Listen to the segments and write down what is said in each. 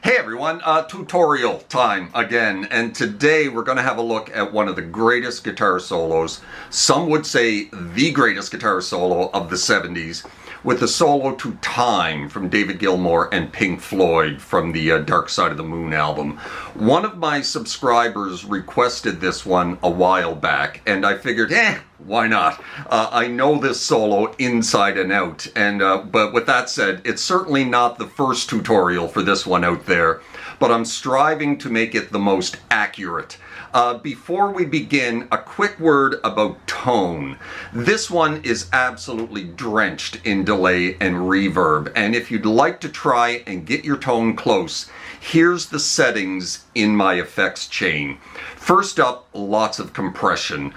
Hey everyone, tutorial time again, and today we're going to have a look at one of the greatest guitar solos. Some would say the greatest guitar solo of the 70s, with the solo to Time from David Gilmour and Pink Floyd from the Dark Side of the Moon album. One of my subscribers requested this one a while back, and I figured, why not? I know this solo inside and out, and but with that said, it's certainly not the first tutorial for this one out there, but I'm striving to make it the most accurate. Before we begin, a quick word about tone. This one is absolutely drenched in delay and reverb, and if you'd like to try and get your tone close, here's the settings in my effects chain. First up, lots of compression.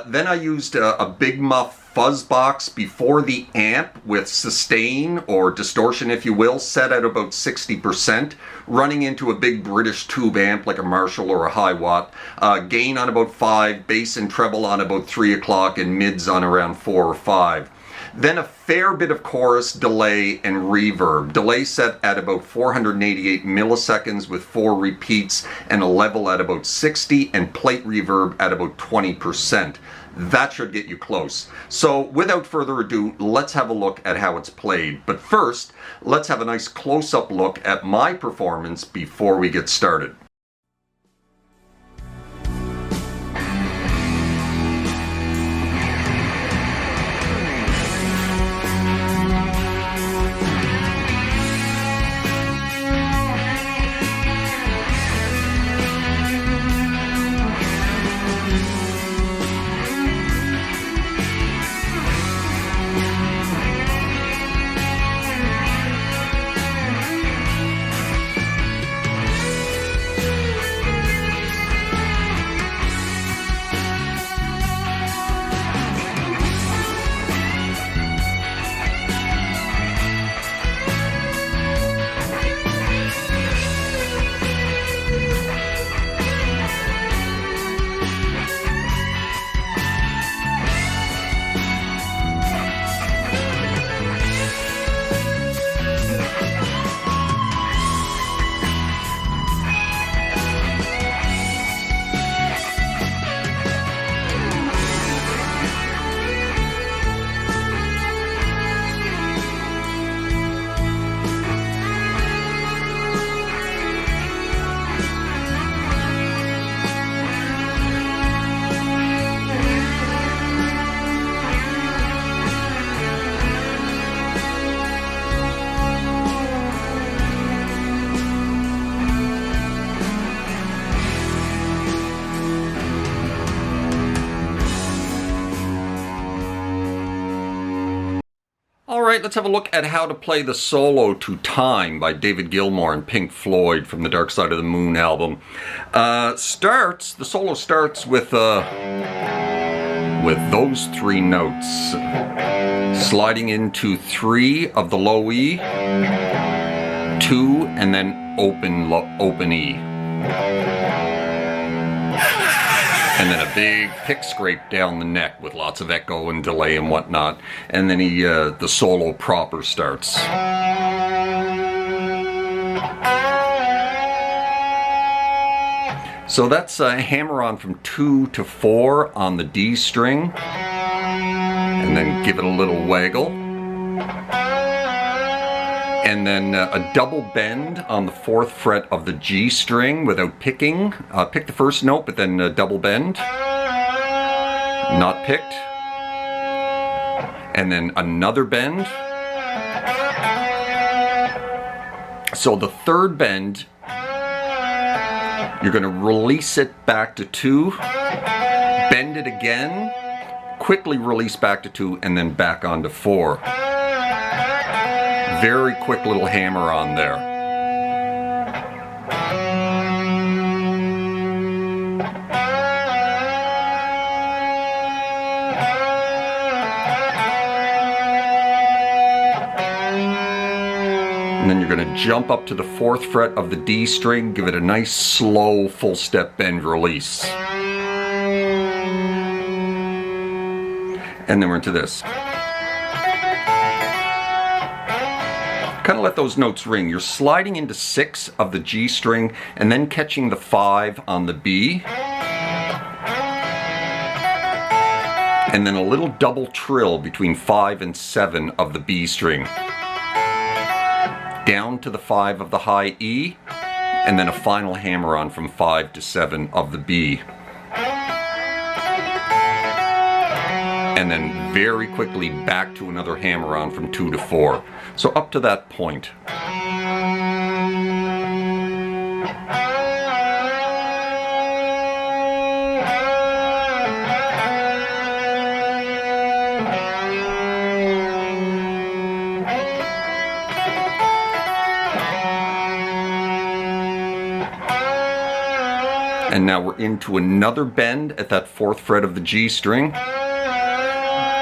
Then I used a Big Muff fuzz box before the amp with sustain or distortion, if you will, set at about 60%, running into a big British tube amp like a Marshall or a Hi-Watt. Gain on about 5, bass and treble on about 3 o'clock, and mids on around 4 or 5. Then a fair bit of chorus delay and reverb. Delay set at about 488 milliseconds with 4 repeats and a level at about 60, and plate reverb at about 20%. That should get you close. So without further ado, let's have a look at how it's played. But first, let's have a nice close-up look at my performance before we get started. Alright, let's have a look at how to play the solo to Time by David Gilmour and Pink Floyd from the Dark Side of the Moon album. The solo starts with those 3 notes. Sliding into 3 of the low E, 2, and then open E. And then a big pick scrape down the neck with lots of echo and delay and whatnot. And then the solo proper starts. So that's a hammer on from 2 to 4 on the D string. And then give it a little waggle. And then a double bend on the 4th fret of the G string without picking. Pick the first note, but then double bend. Not picked. And then another bend. So the 3rd bend, you're going to release it back to 2, bend it again, quickly release back to 2, and then back onto 4. Very quick little hammer on there. And then you're going to jump up to the 4th fret of the D string, give it a nice slow full step bend release. And then we're into this. kind of let those notes ring. You're sliding into 6 of the G string and then catching the 5 on the B. And then a little double trill between 5 and 7 of the B string. Down to the 5 of the high E, and then a final hammer on from 5 to 7 of the B. And then very quickly back to another hammer on from 2 to 4. So up to that point. And now we're into another bend at that 4th fret of the G string.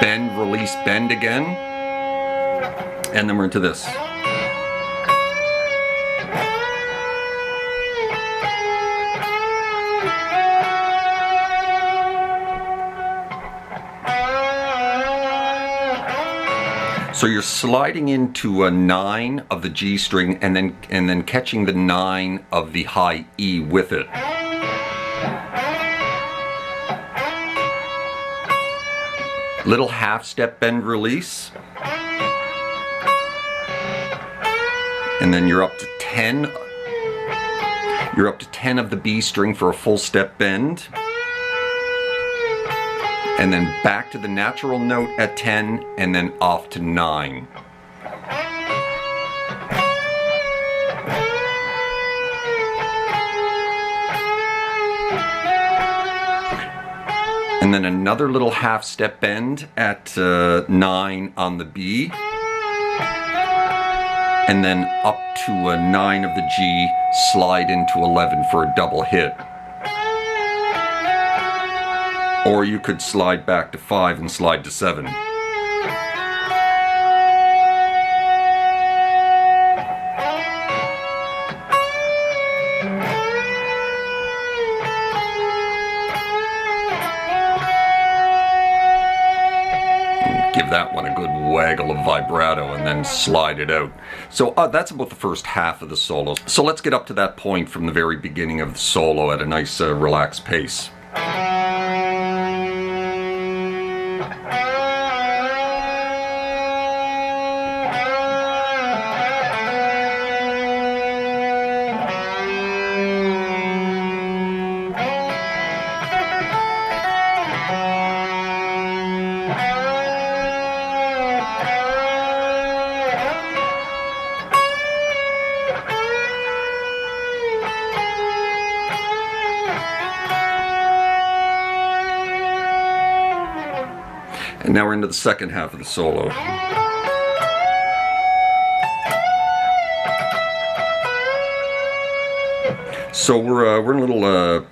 Bend, release, bend again. And then we're into this. So you're sliding into a 9 of the G string and then catching the 9 of the high E with it. Little half step bend release. And then you're up to 10. You're up to 10 of the B string for a full step bend. And then back to the natural note at 10 and then off to 9. And then another little half step bend at 9 on the B. And then up to a 9 of the G, slide into 11 for a double hit. Or you could slide back to 5 and slide to 7. Give that one a good waggle of vibrato and then slide it out. So that's about the first half of the solo. So let's get up to that point from the very beginning of the solo at a nice relaxed pace. And now we're into the second half of the solo. So we're in a little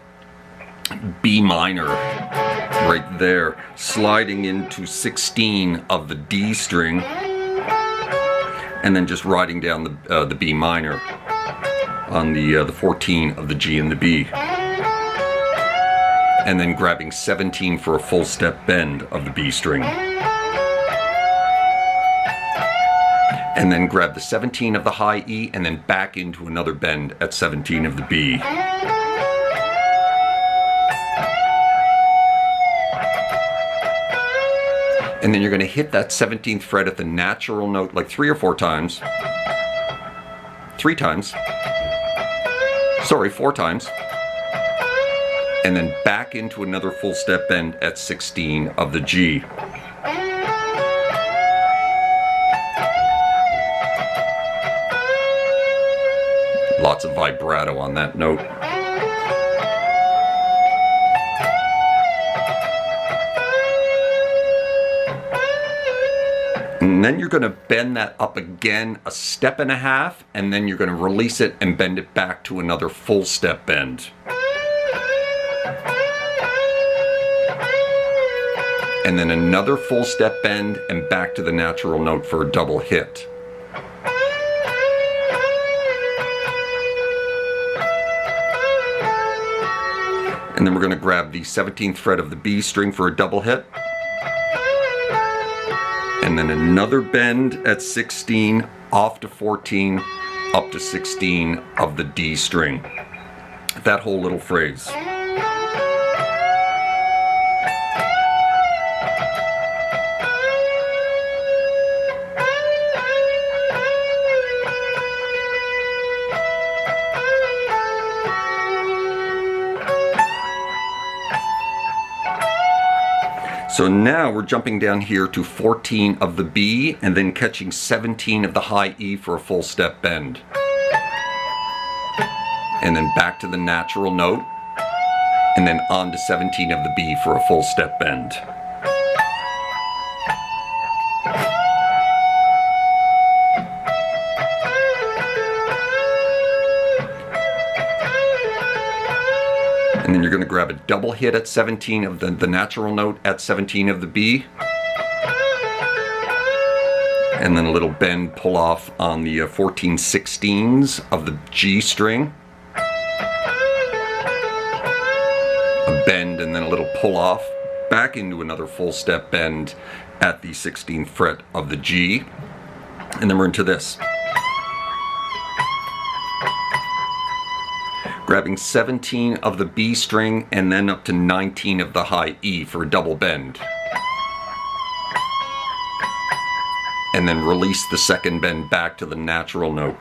B minor right there, sliding into 16 of the D string, and then just riding down the B minor on the 14 of the G and the B. And then grabbing 17 for a full step bend of the B string. And then grab the 17 of the high E and then back into another bend at 17 of the B. And then you're going to hit that 17th fret at the natural note like 3 or 4 times. 3 times. Sorry, 4 times. And then back into another full step bend at 16 of the G. Lots of vibrato on that note. And then you're going to bend that up again a step and a half, and then you're going to release it and bend it back to another full step bend. And then another full step bend and back to the natural note for a double hit. And then we're going to grab the 17th fret of the B string for a double hit. And then another bend at 16 off to 14, up to 16 of the D string. That whole little phrase. So now we're jumping down here to 14 of the B and then catching 17 of the high E for a full step bend. And then back to the natural note, and then on to 17 of the B for a full step bend. And then you're going to grab a double hit at 17 of the natural note at 17 of the B. And then a little bend pull off on the 14/16s of the G string. A bend and then a little pull off back into another full step bend at the 16th fret of the G. And then we're into this. Grabbing 17 of the B string and then up to 19 of the high E for a double bend. And then release the second bend back to the natural note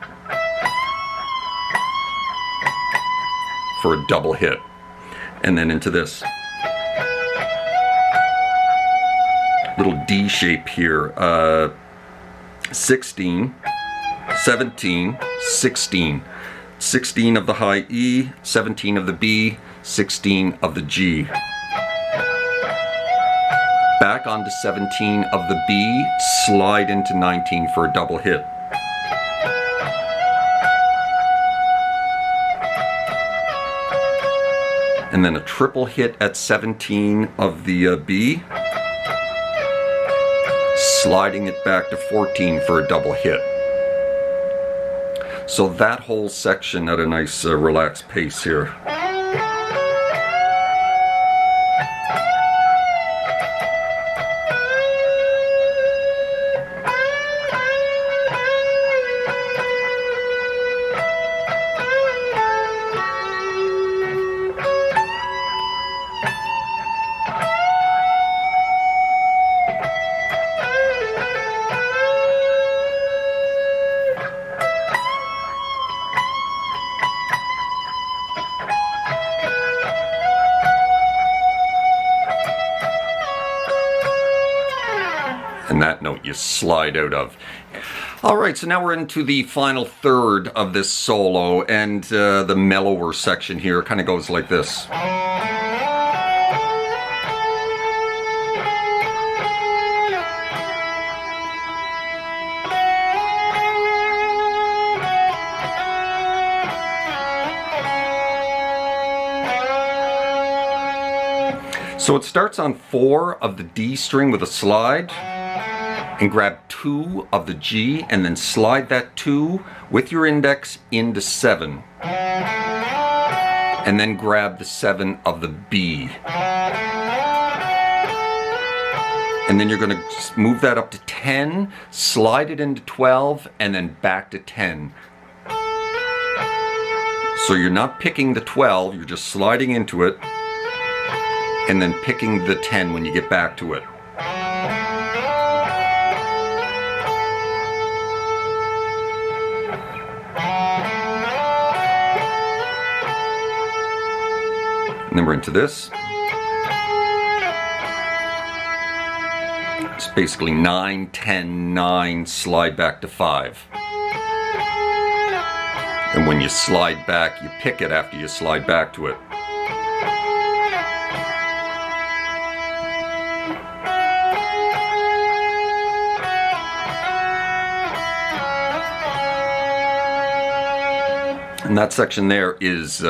for a double hit. And then into this. Little D shape here. 16, 17, 16. 16 of the high E, 17 of the B, 16 of the G. Back onto 17 of the B, slide into 19 for a double hit. And then a triple hit at 17 of the B, sliding it back to 14 for a double hit. So that whole section at a nice relaxed pace here. And that note you slide out of. Alright, so now we're into the final third of this solo, and the mellower section here kind of goes like this. So it starts on 4 of the D string with a slide, and grab 2 of the G and then slide that 2 with your index into 7. And then grab the 7 of the B. And then you're going to move that up to 10, slide it into 12, and then back to 10. So you're not picking the 12, you're just sliding into it, and then picking the 10 when you get back to it. And then we're into this. It's basically 9, 10, 9, slide back to 5. And when you slide back, you pick it after you slide back to it. And that section there is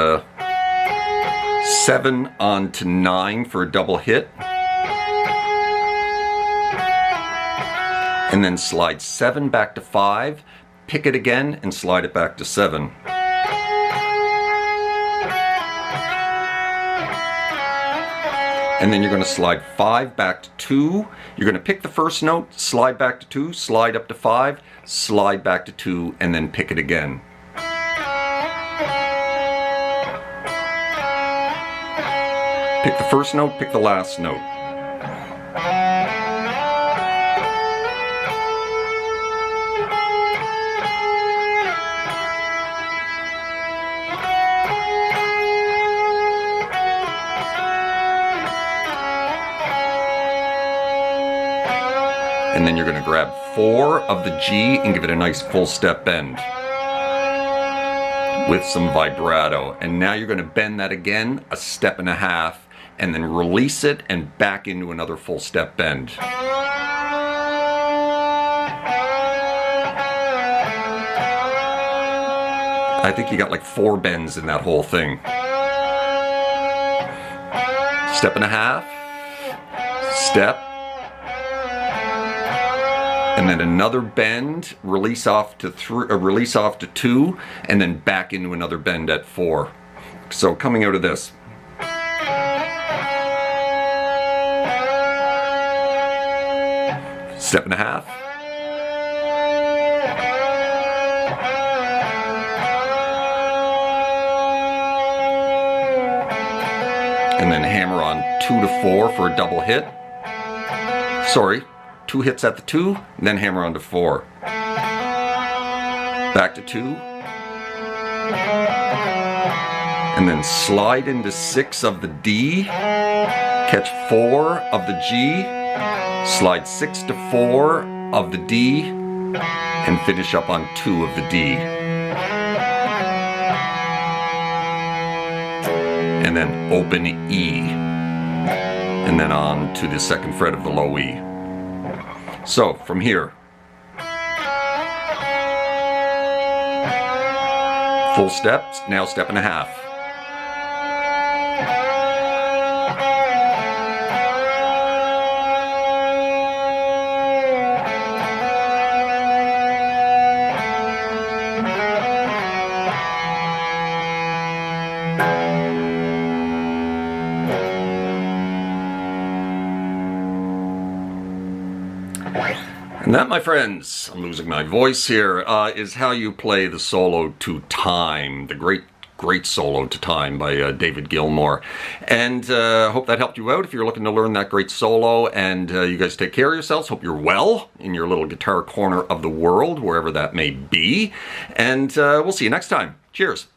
7 on to 9 for a double hit. And then slide 7 back to 5, pick it again, and slide it back to 7. And then you're going to slide 5 back to 2. You're going to pick the first note, slide back to 2, slide up to 5, slide back to 2, and then pick it again. Pick the first note, pick the last note. And then you're going to grab 4 of the G and give it a nice full step bend with some vibrato. And now you're going to bend that again a step and a half, and then release it and back into another full step bend. I think you got like 4 bends in that whole thing. Step and a half, step, and then another bend, release off to 2, and then back into another bend at 4. So coming out of this. Step and a half. And then hammer on 2 to 4 for a double hit. Sorry, 2 hits at the 2, and then hammer on to 4. Back to 2. And then slide into 6 of the D. Catch 4 of the G. Slide 6 to 4 of the D. And finish up on 2 of the D. And then open E. And then on to the 2nd fret of the low E. So, from here, full steps, now step and a half. And that, my friends, I'm losing my voice here, is how you play the solo to Time, the great solo to Time by David Gilmour. And hope that helped you out if you're looking to learn that great solo. And you guys take care of yourselves. Hope you're well in your little guitar corner of the world, wherever that may be. And we'll see you next time. Cheers.